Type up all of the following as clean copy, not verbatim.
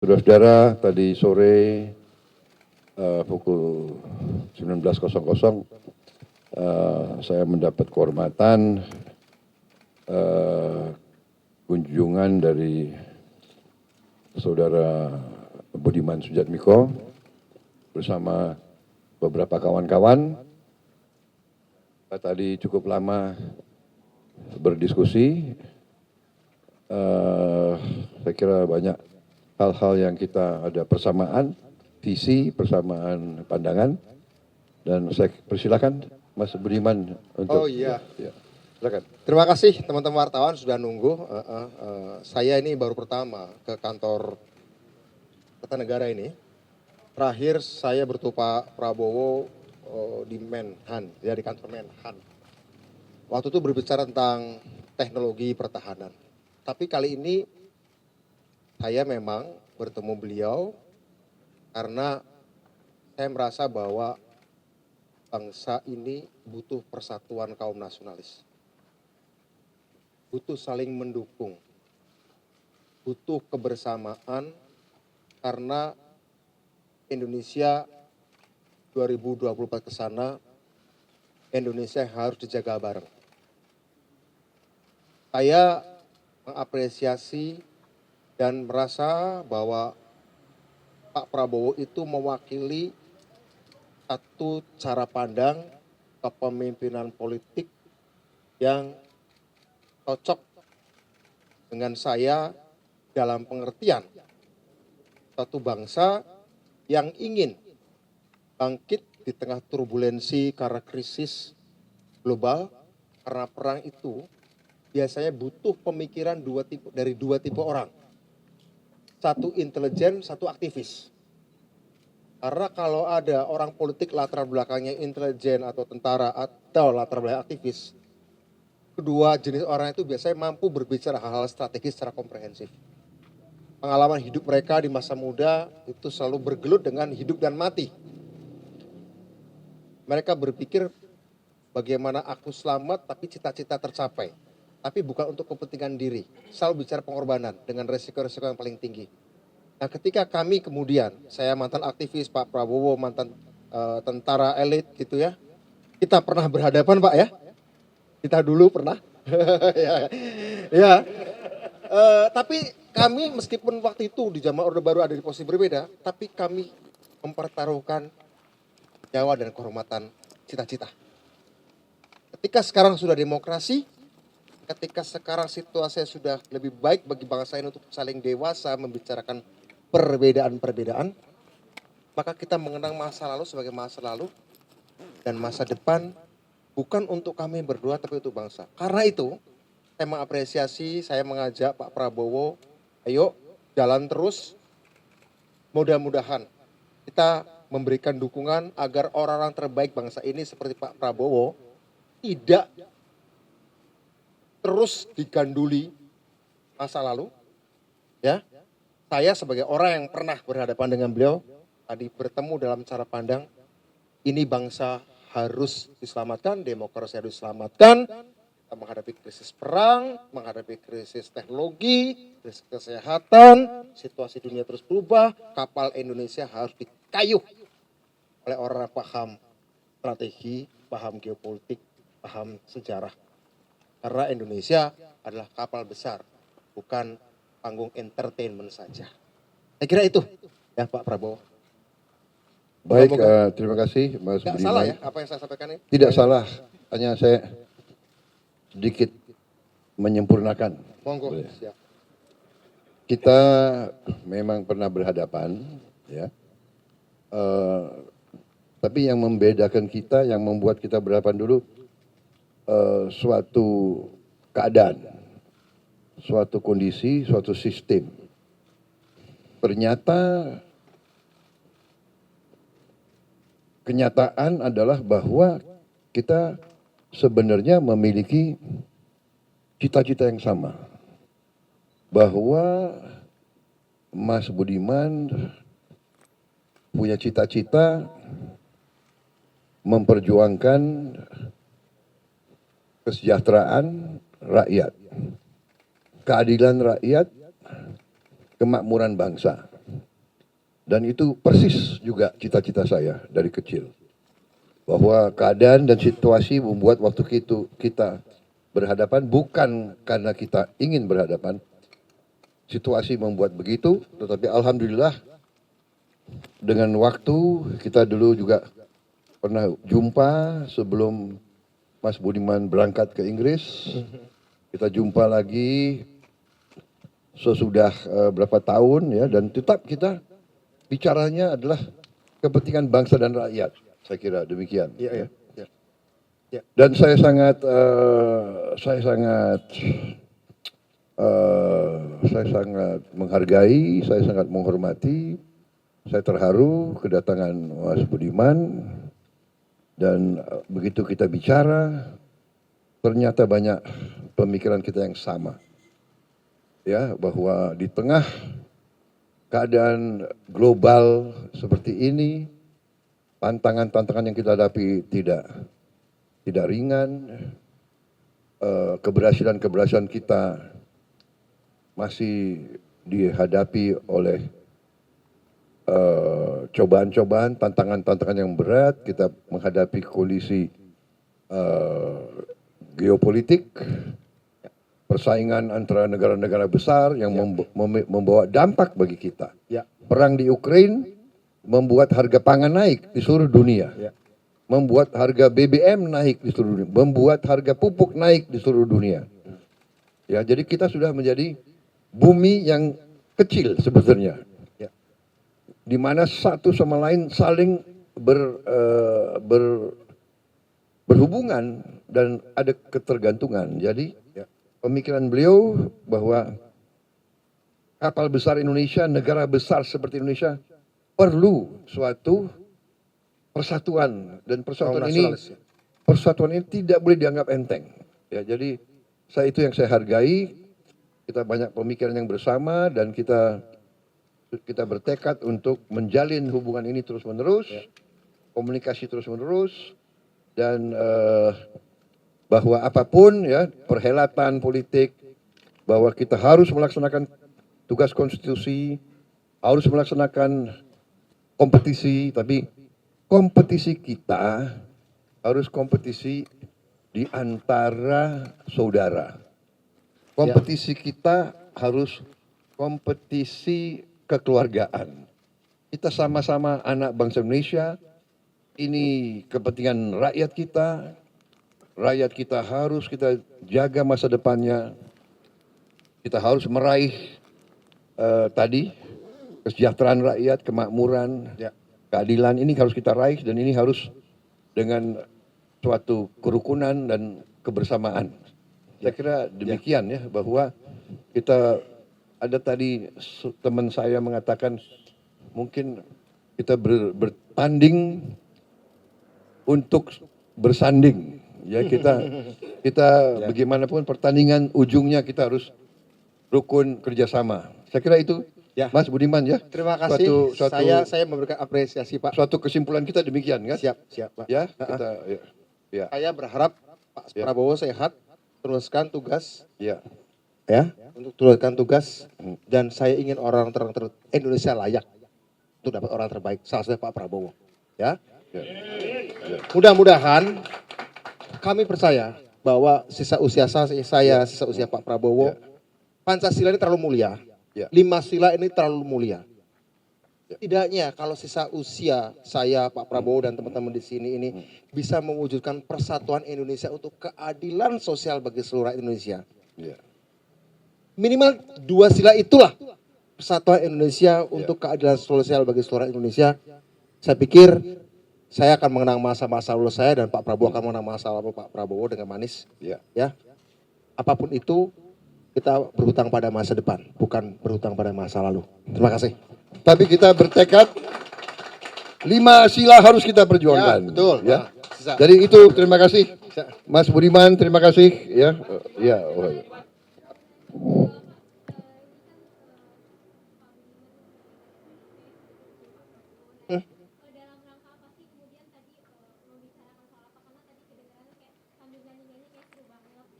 Saudara-saudara, tadi sore pukul 19.00 saya mendapat kehormatan kunjungan dari Saudara Budiman Sujatmiko bersama beberapa kawan-kawan. Kita tadi cukup lama berdiskusi. Saya kira banyak hal-hal yang kita ada persamaan, visi, persamaan pandangan. Dan saya persilakan Mas Budiman untuk... Oh iya. Ya, silakan. Terima kasih teman-teman wartawan sudah nunggu. Saya ini baru pertama ke kantor Kertanegara ini. Terakhir saya bertemu Pak Prabowo di Menhan, ya di kantor Menhan. Waktu itu berbicara tentang teknologi pertahanan. Tapi kali ini saya memang bertemu beliau karena saya merasa bahwa bangsa ini butuh persatuan kaum nasionalis. Butuh saling mendukung. Butuh kebersamaan karena Indonesia 2024 ke sana, Indonesia harus dijaga bareng. Saya mengapresiasi dan merasa bahwa Pak Prabowo itu mewakili satu cara pandang kepemimpinan politik yang cocok dengan saya dalam pengertian satu bangsa yang ingin bangkit di tengah turbulensi karena krisis global, karena perang itu biasanya butuh pemikiran dari dua tipe orang. Satu intelijen, satu aktivis. Karena kalau ada orang politik latar belakangnya intelijen atau tentara atau latar belakang aktivis, kedua jenis orang itu biasanya mampu berbicara hal-hal strategis secara komprehensif. Pengalaman hidup mereka di masa muda itu selalu bergelut dengan hidup dan mati. Mereka berpikir bagaimana aku selamat tapi cita-cita tercapai. Tapi bukan untuk kepentingan diri. Selalu bicara pengorbanan dengan resiko-resiko yang paling tinggi. Nah ketika kami kemudian, saya mantan aktivis, Pak Prabowo mantan tentara elit gitu ya. Kita pernah berhadapan Pak ya. Kita dulu pernah. ya. Tapi kami meskipun waktu itu di zaman Orde Baru ada di posisi berbeda. Tapi kami mempertaruhkan nyawa dan kehormatan cita-cita. Ketika sekarang sudah demokrasi, ketika sekarang situasi sudah lebih baik bagi bangsa ini untuk saling dewasa membicarakan perbedaan-perbedaan, maka kita mengenang masa lalu sebagai masa lalu dan masa depan bukan untuk kami berdua tapi untuk bangsa. Karena itu saya mengapresiasi, saya mengajak Pak Prabowo, ayo jalan terus, mudah-mudahan kita memberikan dukungan agar orang-orang terbaik bangsa ini seperti Pak Prabowo tidak terus diganduli masa lalu, ya. Saya sebagai orang yang pernah berhadapan dengan beliau, tadi bertemu dalam cara pandang, ini bangsa harus diselamatkan, demokrasi harus diselamatkan, kita menghadapi krisis perang, menghadapi krisis teknologi, krisis kesehatan, situasi dunia terus berubah, kapal Indonesia harus dikayuh oleh orang yang paham strategi, paham geopolitik, paham sejarah. Karena Indonesia adalah kapal besar, bukan panggung entertainment saja. Saya kira itu ya Pak Prabowo. Baik, terima kasih Mas Tidak Budiman. salah ya apa yang saya sampaikan ini? Tidak salah, hanya saya sedikit menyempurnakan. Monggo, Boleh. siap. Kita memang pernah berhadapan, ya. Tapi yang membedakan kita, yang membuat kita berhadapan dulu, suatu keadaan, suatu kondisi, suatu sistem. Ternyata kenyataan adalah bahwa kita sebenarnya memiliki cita-cita yang sama. Bahwa Mas Budiman punya cita-cita memperjuangkan kesejahteraan rakyat, keadilan rakyat, kemakmuran bangsa. Dan itu persis juga cita-cita saya dari kecil. Bahwa keadaan dan situasi membuat waktu itu kita berhadapan bukan karena kita ingin berhadapan. Situasi membuat begitu, tetapi alhamdulillah dengan waktu kita dulu juga pernah jumpa sebelum Mas Budiman berangkat ke Inggris. Kita jumpa lagi sesudah berapa tahun ya, dan tetap kita bicaranya adalah kepentingan bangsa dan rakyat. Saya kira demikian. Iya, iya. Ya. Dan saya sangat menghargai, saya sangat menghormati, saya terharu kedatangan Mas Budiman, dan begitu kita bicara, ternyata banyak pemikiran kita yang sama. Ya, bahwa di tengah keadaan global seperti ini, tantangan-tantangan yang kita hadapi tidak ringan, keberhasilan kita masih dihadapi oleh cobaan-cobaan, tantangan-tantangan yang berat. Kita menghadapi kondisi geopolitik, persaingan antara negara-negara besar yang membawa dampak bagi kita. Ya. Perang di Ukraina membuat harga pangan naik di seluruh dunia, membuat harga BBM naik di seluruh dunia, membuat harga pupuk naik di seluruh dunia. Ya, jadi kita sudah menjadi bumi yang kecil sebetulnya, di mana satu sama lain saling berhubungan dan ada ketergantungan. Jadi pemikiran beliau bahwa kapal besar Indonesia, negara besar seperti Indonesia, perlu suatu persatuan, dan persatuan ini tidak boleh dianggap enteng. Ya, jadi itu yang saya hargai. Kita banyak pemikiran yang bersama, dan kita bertekad untuk menjalin hubungan ini terus-menerus, komunikasi terus-menerus, dan bahwa apapun ya perhelatan politik, bahwa kita harus melaksanakan tugas konstitusi, harus melaksanakan kompetisi, tapi kompetisi kita harus kompetisi di antara saudara. Kompetisi kita harus kompetisi kekeluargaan. Kita sama-sama anak bangsa Indonesia, ini kepentingan rakyat kita. Rakyat kita harus kita jaga masa depannya. Kita harus meraih kesejahteraan rakyat, kemakmuran, keadilan, ini harus kita raih, dan ini harus dengan suatu kerukunan dan kebersamaan. Saya kira demikian ya, bahwa kita ada tadi teman saya mengatakan mungkin kita bertanding untuk bersanding. Ya, kita bagaimanapun pertandingan ujungnya kita harus rukun kerjasama. Saya kira itu. Ya. Mas Budiman ya. Terima kasih. Saya memberikan apresiasi, Pak. Suatu kesimpulan kita demikian kan? Siap, Pak. Ya, Saya berharap Pak Prabowo sehat, teruskan tugas. Ya. Untuk teruskan tugas, dan saya ingin orang Indonesia layak untuk dapat orang terbaik. Salah satunya Pak Prabowo. Ya. Mudah-mudahan kami percaya bahwa sisa usia saya, sisa usia Pak Prabowo, Pancasila ini terlalu mulia. 5 sila ini terlalu mulia. Tidaknya kalau sisa usia saya, Pak Prabowo, dan teman-teman di sini ini bisa mewujudkan persatuan Indonesia untuk keadilan sosial bagi seluruh Indonesia. Minimal 2 sila itulah persatuan Indonesia untuk keadilan sosial bagi seluruh Indonesia. Saya pikir saya akan mengenang masa-masa lalu saya, dan Pak Prabowo akan mengenang masa lalu Pak Prabowo dengan manis. Ya. Apapun itu, kita berhutang pada masa depan, bukan berhutang pada masa lalu. Terima kasih. Tapi kita bertekad 5 sila harus kita perjuangkan. Ya, betul. Ya. Jadi itu, terima kasih Mas Budiman, terima kasih ya.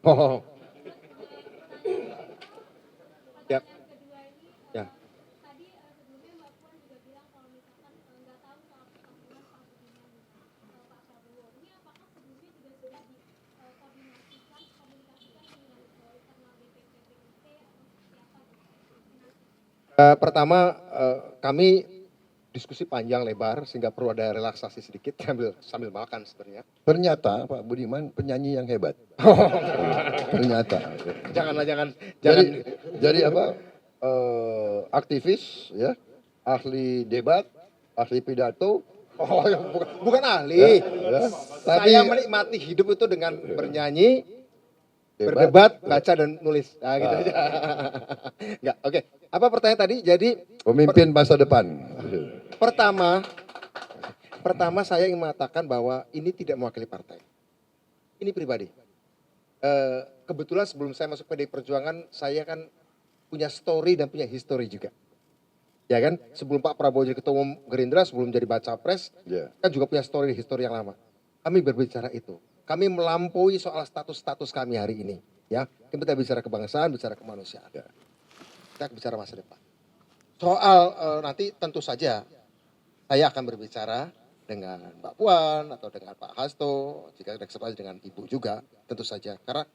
Oh. Ya. Pertama, kami diskusi panjang lebar sehingga perlu ada relaksasi sedikit sambil makan sebenarnya. Ternyata Pak Budiman penyanyi yang hebat. Ternyata. Jangan. Jadi apa? Aktivis, ya, ahli debat, ahli pidato. Oh, bukan ahli. Ya. Saya menikmati hidup itu dengan bernyanyi, berdebat, baca dan nulis. Nah, gitu aja. Enggak, oke. Apa pertanyaan tadi? Jadi pemimpin masa depan. pertama saya ingin mengatakan bahwa ini tidak mewakili partai. Ini pribadi. Kebetulan sebelum saya masuk PDI Perjuangan, saya kan punya story dan punya history juga. Ya kan, sebelum Pak Prabowo jadi ketua umum Gerindra, sebelum jadi baca pres, kan juga punya story yang lama. Kami berbicara itu. Kami melampaui soal status kami hari ini. Ya, kita bicara kebangsaan, bicara kemanusiaan. Kita bicara masa depan. Soal nanti tentu saja saya akan berbicara dengan Mbak Puan atau dengan Pak Hasto, jika ada kesempatan dengan Ibu juga, tentu saja. Karena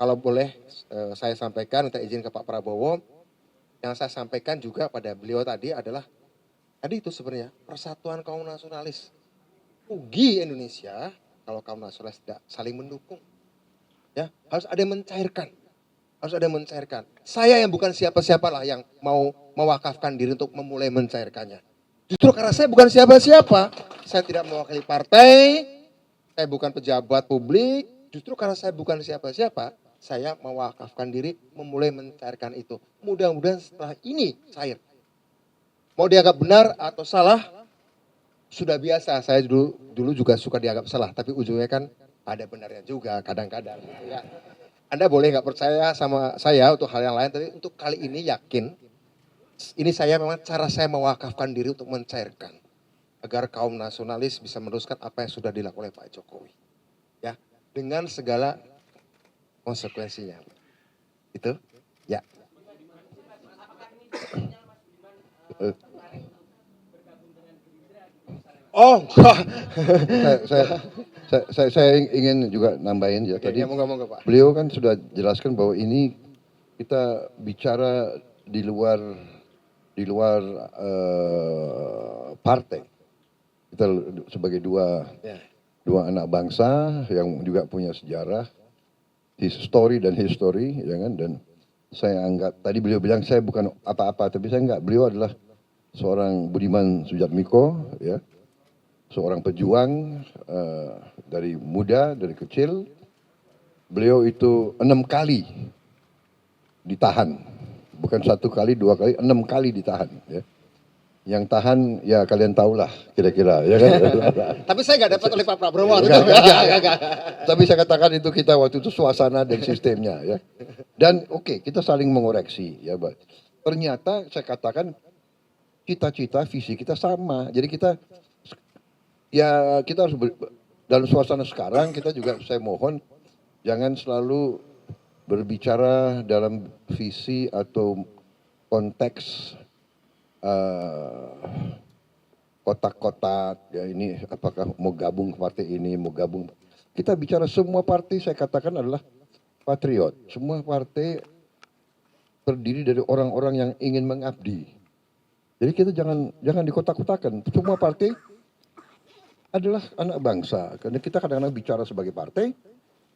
kalau boleh saya sampaikan, minta izin ke Pak Prabowo, yang saya sampaikan juga pada beliau tadi adalah, tadi itu sebenarnya persatuan kaum nasionalis. Rugi Indonesia kalau kaum nasionalis tidak saling mendukung. Ya, harus ada yang mencairkan. Saya yang bukan siapa-siapa lah yang mau mewakafkan diri untuk memulai mencairkannya. Justru karena saya bukan siapa-siapa, saya tidak mewakili partai, saya bukan pejabat publik, justru karena saya bukan siapa-siapa, saya mewakafkan diri memulai mencairkan itu. Mudah-mudahan setelah ini cair. Mau dianggap benar atau salah, sudah biasa. Saya dulu juga suka dianggap salah, tapi ujungnya kan ada benarnya juga kadang-kadang. Ya. Anda boleh nggak percaya sama saya untuk hal yang lain, tapi untuk kali ini yakin, ini saya memang cara saya mewakafkan diri untuk mencairkan. Agar kaum nasionalis bisa meneruskan apa yang sudah dilakukan oleh Pak Jokowi. Ya, dengan segala konsekuensinya. Itu, ya. Oh, saya ingin juga nambahin ya. Tadi moga-moga, Pak. beliau kan sudah jelaskan bahwa ini kita bicara di luar partai. Kita sebagai dua anak bangsa yang juga punya sejarah, history, ya kan. Dan saya anggap, tadi beliau bilang saya bukan apa-apa, tapi saya enggak. Beliau adalah seorang Budiman Sujatmiko, ya, seorang pejuang dari muda, dari kecil. Beliau itu 6 kali ditahan, bukan 1 kali, 2 kali, 6 kali ditahan. Ya. Yang tahan ya kalian tahulah kira-kira, ya kan. Tapi saya nggak dapat oleh Pak Prabowo. Tapi saya katakan itu kita waktu itu suasana dan sistemnya, ya. Dan oke, kita saling mengoreksi, ya, Pak. Ternyata saya katakan cita-cita, visi kita sama. Jadi kita harus dalam suasana sekarang kita juga, saya mohon jangan selalu berbicara dalam visi atau konteks kotak-kotak, ya, ini apakah mau gabung partai ini, mau gabung. Kita bicara semua partai, saya katakan adalah patriot. Semua partai terdiri dari orang-orang yang ingin mengabdi. Jadi kita jangan dikotak-kotakan. Semua partai adalah anak bangsa. Karena kita kadang-kadang bicara sebagai partai,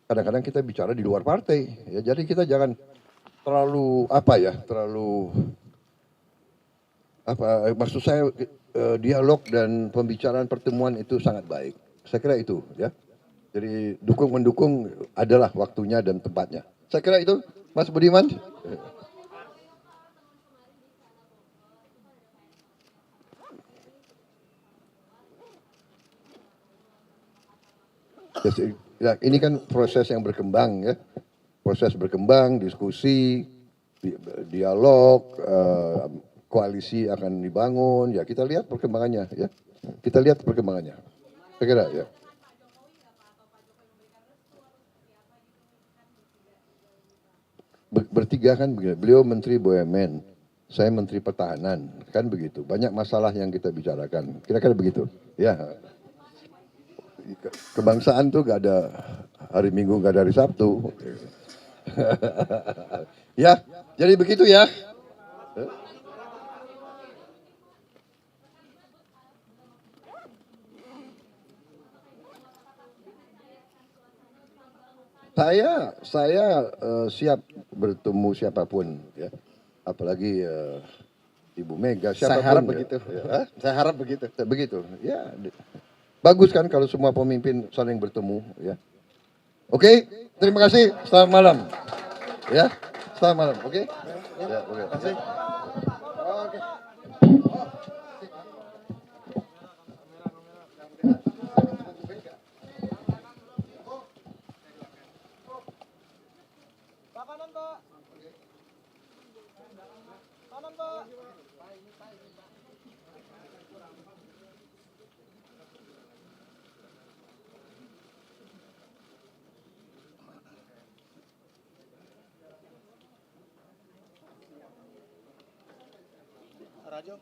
kadang-kadang kita bicara di luar partai. Ya, jadi kita jangan terlalu maksud saya dialog dan pembicaraan pertemuan itu sangat baik. Saya kira itu, ya. Jadi dukung-mendukung adalah waktunya dan tempatnya. Saya kira itu, Mas Budiman. Ya, ini kan proses yang berkembang, ya. Proses berkembang, diskusi, dialog, koalisi akan dibangun, ya kita lihat perkembangannya, ya. Kita lihat perkembangannya. Saya kira, ya. Bertiga kan begini, beliau Menteri BUMN, saya Menteri Pertahanan, kan begitu. Banyak masalah yang kita bicarakan, kira-kira begitu, ya. Kebangsaan tuh gak ada hari Minggu, gak ada hari Sabtu. Ya, jadi begitu ya. Saya siap bertemu siapapun ya. Apalagi Ibu Mega siapapun. Saya harap ya. begitu. Ya. Saya harap begitu. Begitu. Ya. Bagus kan kalau semua pemimpin saling bertemu ya. Oke, terima kasih. Selamat malam. Ya. Selamat malam. Oke. Ya, oke. Terima kasih. Oke. Kanan, Pak. Kanan, Pak. Rajo.